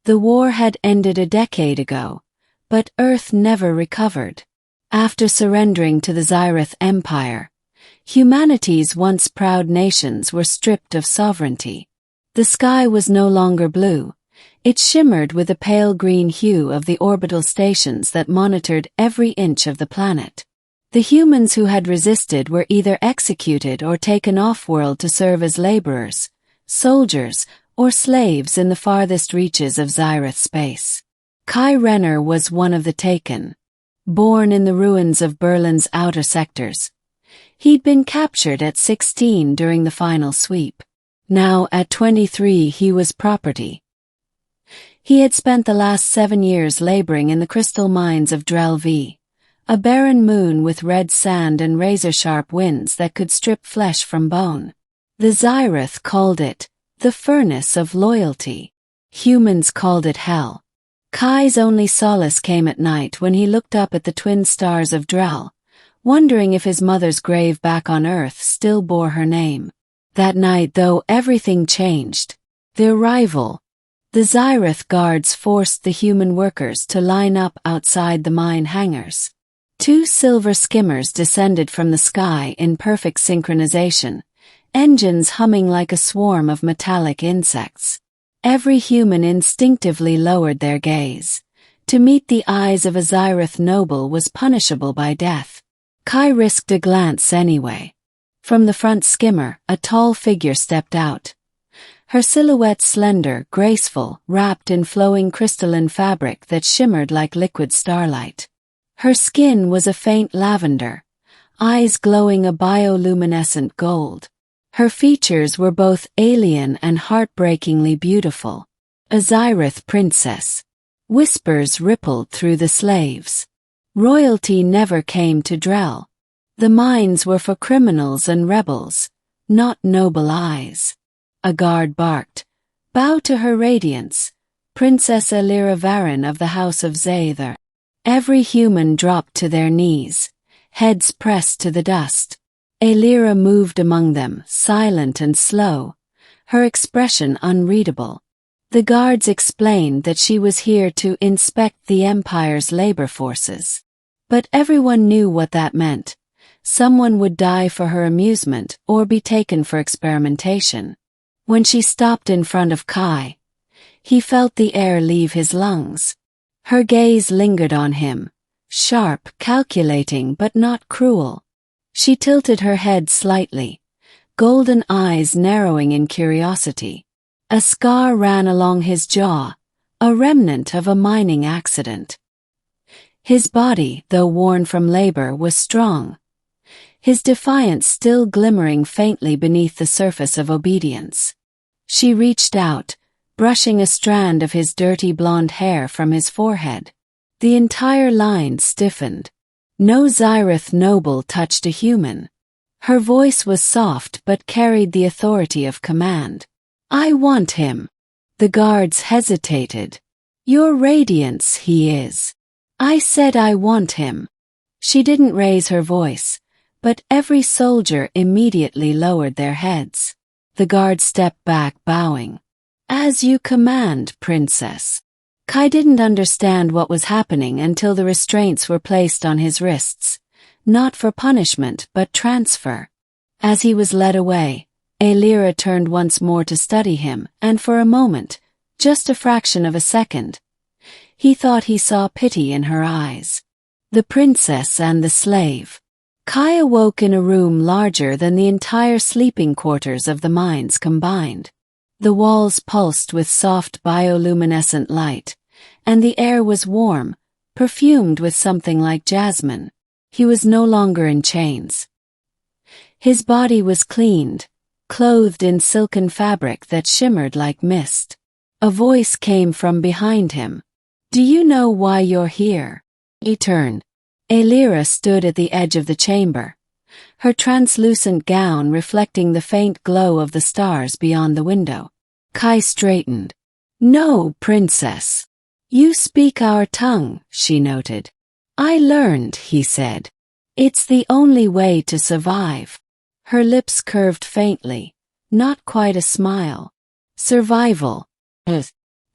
The war had ended a decade ago, but Earth never recovered. After surrendering to the Xyrath Empire, humanity's once proud nations were stripped of sovereignty. The sky was no longer blue. It shimmered with the pale green hue of the orbital stations that monitored every inch of the planet. The humans who had resisted were either executed or taken off-world to serve as laborers, soldiers, or slaves in the farthest reaches of Xyrath space. Kai Renner was one of the taken. Born in the ruins of Berlin's outer sectors, he'd been captured at 16 during the final sweep. Now, at 23, he was property. He had spent the last 7 years laboring in the crystal mines of Drel V, a barren moon with red sand and razor-sharp winds that could strip flesh from bone. The Xyrath called it the furnace of loyalty. Humans called it hell. Kai's only solace came at night when he looked up at the twin stars of Drel, wondering if his mother's grave back on Earth still bore her name. That night, though, everything changed. The arrival. The Xyrath guards forced the human workers to line up outside the mine hangars. 2 silver skimmers descended from the sky in perfect synchronization, engines humming like a swarm of metallic insects. Every human instinctively lowered their gaze. To meet the eyes of a Xyrath noble was punishable by death. Kai risked a glance anyway. From the front skimmer, a tall figure stepped out. Her silhouette slender, graceful, wrapped in flowing crystalline fabric that shimmered like liquid starlight. Her skin was a faint lavender, eyes glowing a bioluminescent gold. Her features were both alien and heartbreakingly beautiful. A Xyrath princess. Whispers rippled through the slaves. Royalty never came to Drel. The mines were for criminals and rebels, not noble eyes. A guard barked, "Bow to her radiance, Princess Elira Varin of the House of Xaether." Every human dropped to their knees, heads pressed to the dust. Elira moved among them, silent and slow, her expression unreadable. The guards explained that she was here to inspect the Empire's labor forces. But everyone knew what that meant. Someone would die for her amusement or be taken for experimentation. When she stopped in front of Kai, he felt the air leave his lungs. Her gaze lingered on him, sharp, calculating but not cruel. She tilted her head slightly, golden eyes narrowing in curiosity. A scar ran along his jaw, a remnant of a mining accident. His body, though worn from labor, was strong, his defiance still glimmering faintly beneath the surface of obedience. She reached out, brushing a strand of his dirty blonde hair from his forehead. The entire line stiffened. No Xyrath noble touched a human. Her voice was soft but carried the authority of command. "I want him." The guards hesitated. "Your radiance, he is." "I said I want him." She didn't raise her voice, but every soldier immediately lowered their heads. The guard stepped back, bowing. "As you command, princess." Kai didn't understand what was happening until the restraints were placed on his wrists, not for punishment but transfer. As he was led away, Elira turned once more to study him, and for a moment, just a fraction of a second, he thought he saw pity in her eyes. The princess and the slave. Kai awoke in a room larger than the entire sleeping quarters of the mines combined. The walls pulsed with soft bioluminescent light, and the air was warm, perfumed with something like jasmine. He was no longer in chains. His body was cleaned, clothed in silken fabric that shimmered like mist. A voice came from behind him. "Do you know why you're here?" He turned. Elira stood at the edge of the chamber, her translucent gown reflecting the faint glow of the stars beyond the window. Kai straightened. "No, princess. You speak our tongue," she noted. "I learned," he said. "It's the only way to survive." Her lips curved faintly, not quite a smile. "Survival."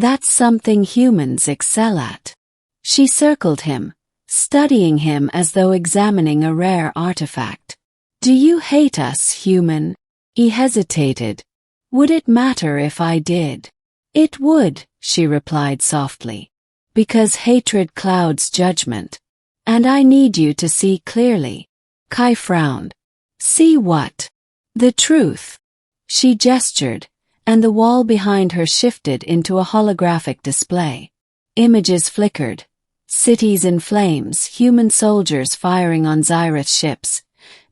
That's something humans excel at. She circled him, studying him as though examining a rare artifact. Do you hate us, human? He hesitated. Would it matter if I did? It would, she replied softly. Because hatred clouds judgment. And I need you to see clearly. Kai frowned. See what? The truth. She gestured, and the wall behind her shifted into a holographic display. Images flickered. Cities in flames, human soldiers firing on Xyrath ships,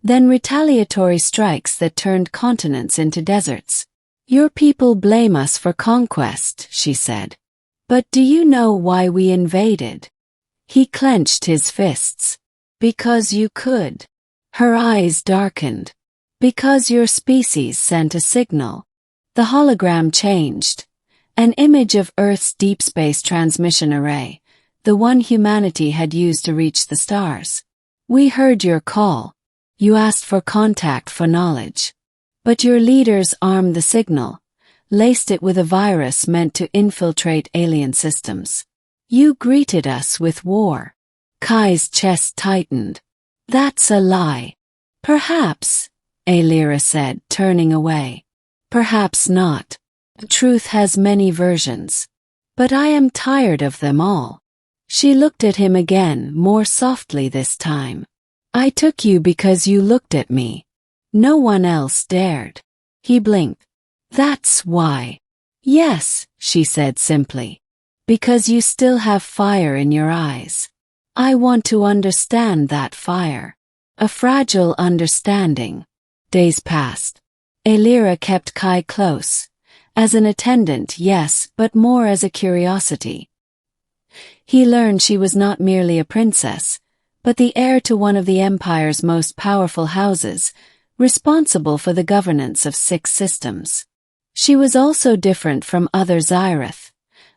then retaliatory strikes that turned continents into deserts. Your people blame us for conquest, she said. But do you know why we invaded? He clenched his fists. Because you could. Her eyes darkened. Because your species sent a signal. The hologram changed. An image of Earth's deep space transmission array, the one humanity had used to reach the stars. We heard your call. You asked for contact for knowledge. But your leaders armed the signal, laced it with a virus meant to infiltrate alien systems. You greeted us with war. Kai's chest tightened. That's a lie. Perhaps, Aelira said, turning away. Perhaps not. The truth has many versions. But I am tired of them all. She looked at him again, more softly this time. I took you because you looked at me. No one else dared. He blinked. That's why. Yes, she said simply. Because you still have fire in your eyes. I want to understand that fire. A fragile understanding. Days passed. Aelira kept Kai close. As an attendant, yes, but more as a curiosity. He learned she was not merely a princess, but the heir to one of the Empire's most powerful houses, responsible for the governance of 6 systems. She was also different from other Xyrath,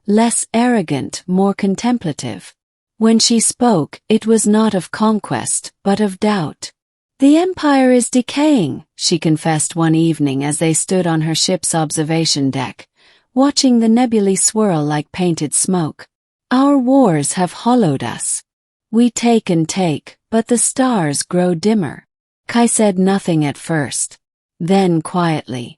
less arrogant, more contemplative. When she spoke, it was not of conquest, but of doubt. The Empire is decaying, she confessed one evening as they stood on her ship's observation deck, watching the nebulae swirl like painted smoke. Our wars have hollowed us. We take and take, but the stars grow dimmer. Kai said nothing at first. Then quietly,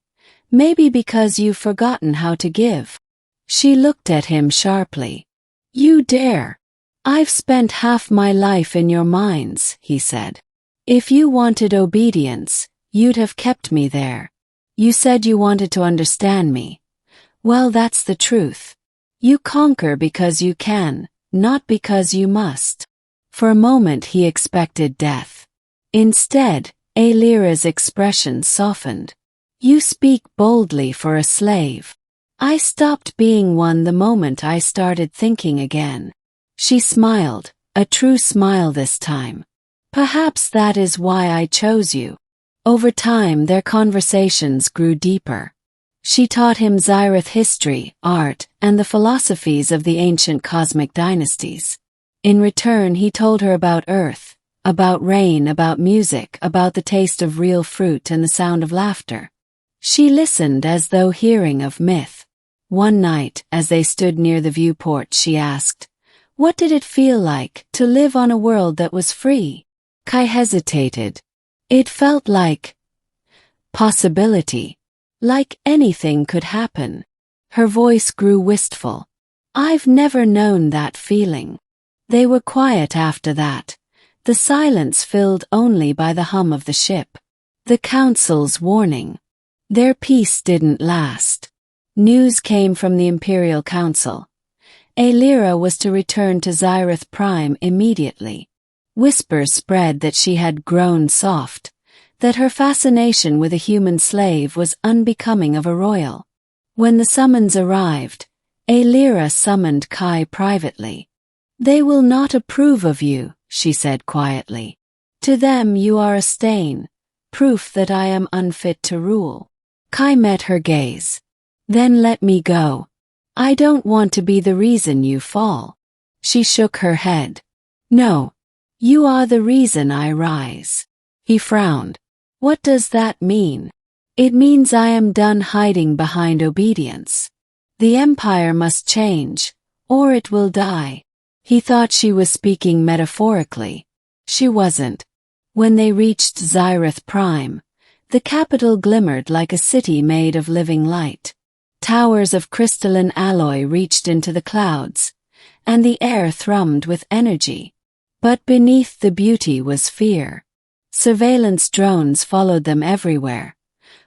maybe because you've forgotten how to give. She looked at him sharply. You dare. I've spent half my life in your minds, he said. If you wanted obedience, you'd have kept me there. You said you wanted to understand me. Well, that's the truth. You conquer because you can, not because you must. For a moment he expected death. Instead, Aelira's expression softened. You speak boldly for a slave. I stopped being one the moment I started thinking again. She smiled, a true smile this time. Perhaps that is why I chose you. Over time their conversations grew deeper. She taught him Xyrath history, art, and the philosophies of the ancient cosmic dynasties. In return he told her about Earth, about rain, about music, about the taste of real fruit and the sound of laughter. She listened as though hearing of myth. One night, as they stood near the viewport, she asked, "What did it feel like to live on a world that was free?" Kai hesitated. It felt like possibility. Like anything could happen. Her voice grew wistful. I've never known that feeling. They were quiet after that, the silence filled only by the hum of the ship. The council's warning. Their peace didn't last. News came from the Imperial Council. Aelira was to return to Xyrath Prime immediately. Whispers spread that she had grown soft, that her fascination with a human slave was unbecoming of a royal. When the summons arrived, Aelira summoned Kai privately. They will not approve of you, she said quietly. To them you are a stain, proof that I am unfit to rule. Kai met her gaze. Then let me go. I don't want to be the reason you fall. She shook her head. No. You are the reason I rise. He frowned. What does that mean? It means I am done hiding behind obedience. The Empire must change, or it will die. He thought she was speaking metaphorically. She wasn't. When they reached Zyrith Prime, the capital glimmered like a city made of living light. Towers of crystalline alloy reached into the clouds, and the air thrummed with energy. But beneath the beauty was fear. Surveillance drones followed them everywhere.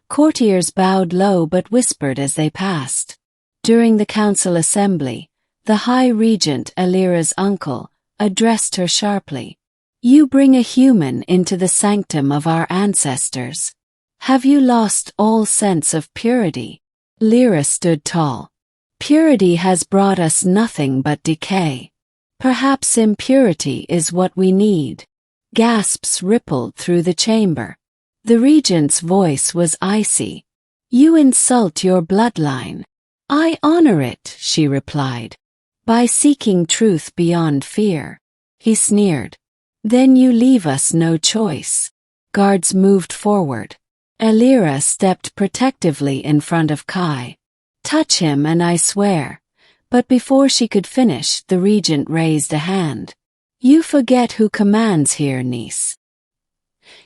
Courtiers bowed low but whispered as they passed. During the council assembly, the High Regent Alira's uncle addressed her sharply. You bring a human into the sanctum of our ancestors. Have you lost all sense of purity? Lyra stood tall. Purity has brought us nothing but decay. Perhaps impurity is what we need. Gasps rippled through the chamber. The regent's voice was icy. You insult your bloodline. I honor it, she replied. By seeking truth beyond fear. He sneered. Then you leave us no choice. Guards moved forward. Alira stepped protectively in front of Kai. Touch him and I swear. But before she could finish, the regent raised a hand. You forget who commands here, niece.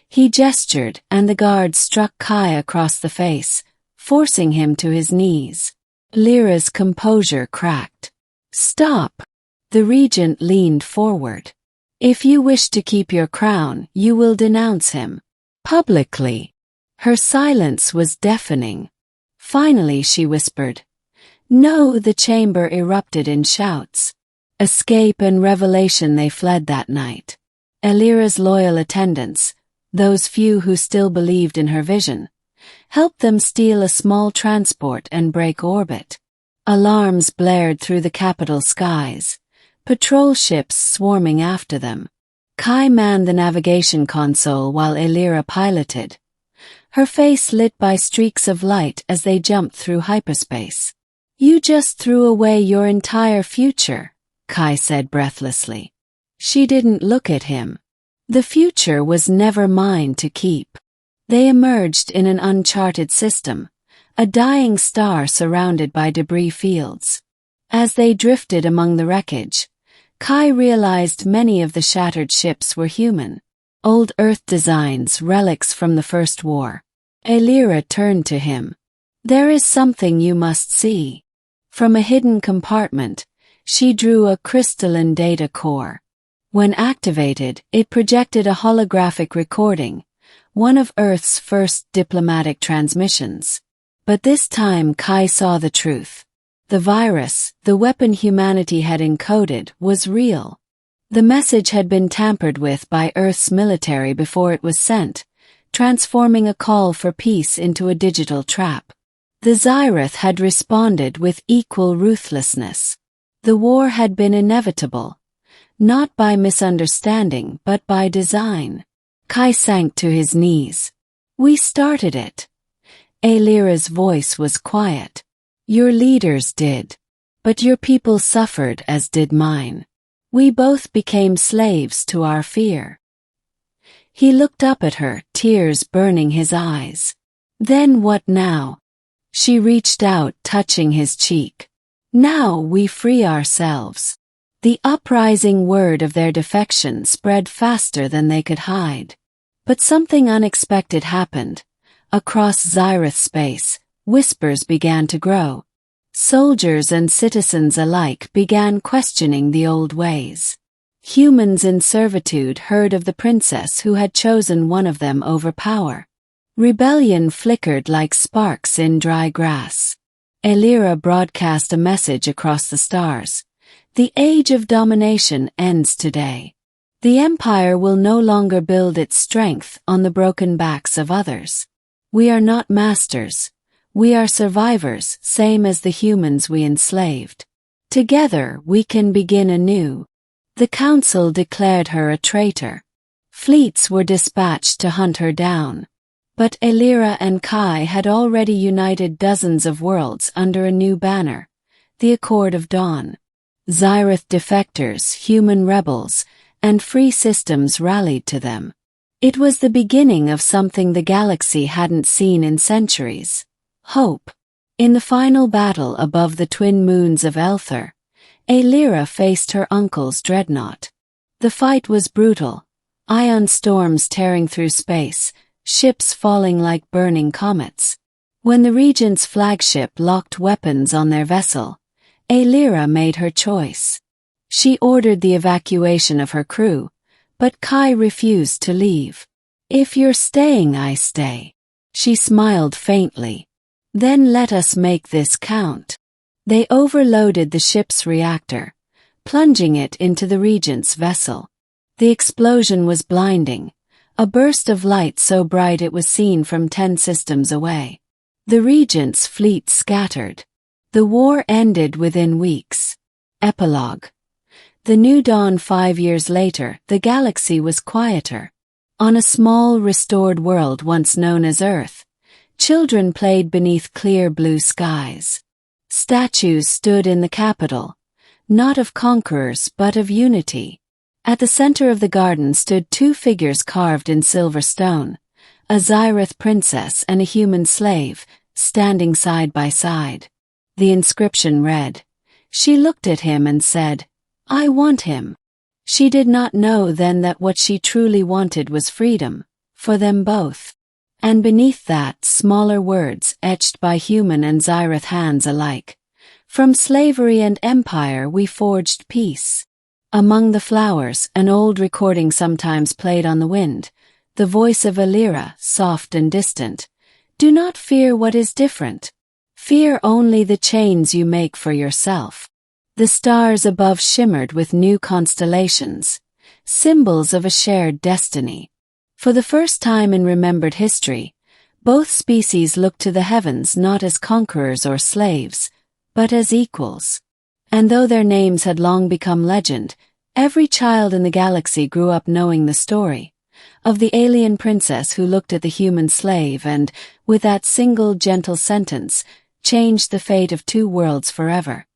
He gestured and the guard struck Kai across the face, forcing him to his knees. Lyra's composure cracked. Stop. The regent leaned forward. If you wish to keep your crown, you will denounce him. Publicly. Her silence was deafening. Finally she whispered. No, the chamber erupted in shouts. Escape and revelation they fled that night. Alira's loyal attendants, those few who still believed in her vision, helped them steal a small transport and break orbit. Alarms blared through the capital skies, patrol ships swarming after them. Kai manned the navigation console while Alira piloted, her face lit by streaks of light as they jumped through hyperspace. You just threw away your entire future, Kai said breathlessly. She didn't look at him. The future was never mine to keep. They emerged in an uncharted system, a dying star surrounded by debris fields. As they drifted among the wreckage, Kai realized many of the shattered ships were human. Old Earth designs, relics from the First War. Alira turned to him. There is something you must see. From a hidden compartment, she drew a crystalline data core. When activated, it projected a holographic recording, one of Earth's first diplomatic transmissions. But this time Kai saw the truth. The virus, the weapon humanity had encoded, was real. The message had been tampered with by Earth's military before it was sent, transforming a call for peace into a digital trap. The Zyrith had responded with equal ruthlessness. The war had been inevitable, not by misunderstanding but by design. Kai sank to his knees. We started it. Alira's voice was quiet. Your leaders did. But your people suffered as did mine. We both became slaves to our fear. He looked up at her, tears burning his eyes. Then what now? She reached out, touching his cheek. Now we free ourselves. The uprising word of their defection spread faster than they could hide. But something unexpected happened. Across Zyrith space, whispers began to grow. Soldiers and citizens alike began questioning the old ways. Humans in servitude heard of the princess who had chosen one of them over power. Rebellion flickered like sparks in dry grass. Alira broadcast a message across the stars. The age of domination ends today. The empire will no longer build its strength on the broken backs of others. We are not masters. We are survivors, same as the humans we enslaved. Together we can begin anew. The council declared her a traitor. Fleets were dispatched to hunt her down. But Alira and Kai had already united dozens of worlds under a new banner, the Accord of Dawn. Zyrith defectors, human rebels, and free systems rallied to them. It was the beginning of something the galaxy hadn't seen in centuries. Hope. In the final battle above the twin moons of Elthar, Aelira faced her uncle's dreadnought. The fight was brutal, ion storms tearing through space, ships falling like burning comets. When the regent's flagship locked weapons on their vessel, Aelira made her choice. She ordered the evacuation of her crew, but Kai refused to leave. "If you're staying, I stay." She smiled faintly. "Then let us make this count." They overloaded the ship's reactor, plunging it into the regent's vessel. The explosion was blinding, a burst of light so bright it was seen from 10 systems away. The regent's fleet scattered. The war ended within weeks. Epilogue. The new dawn 5 years later, the galaxy was quieter. On a small, restored world once known as Earth, children played beneath clear blue skies. Statues stood in the capital, not of conquerors but of unity. At the center of the garden stood 2 figures carved in silver stone, a Zyrith princess and a human slave, standing side by side. The inscription read, "She looked at him and said, 'I want him.'" She did not know then that what she truly wanted was freedom, for them both. And beneath that, smaller words etched by human and Zyrith hands alike. "From slavery and empire we forged peace." Among the flowers, an old recording sometimes played on the wind, the voice of Aelira, soft and distant. "Do not fear what is different. Fear only the chains you make for yourself." The stars above shimmered with new constellations, symbols of a shared destiny. For the first time in remembered history, both species looked to the heavens not as conquerors or slaves, but as equals. And though their names had long become legend, every child in the galaxy grew up knowing the story of the alien princess who looked at the human slave and, with that single gentle sentence, changed the fate of 2 worlds forever.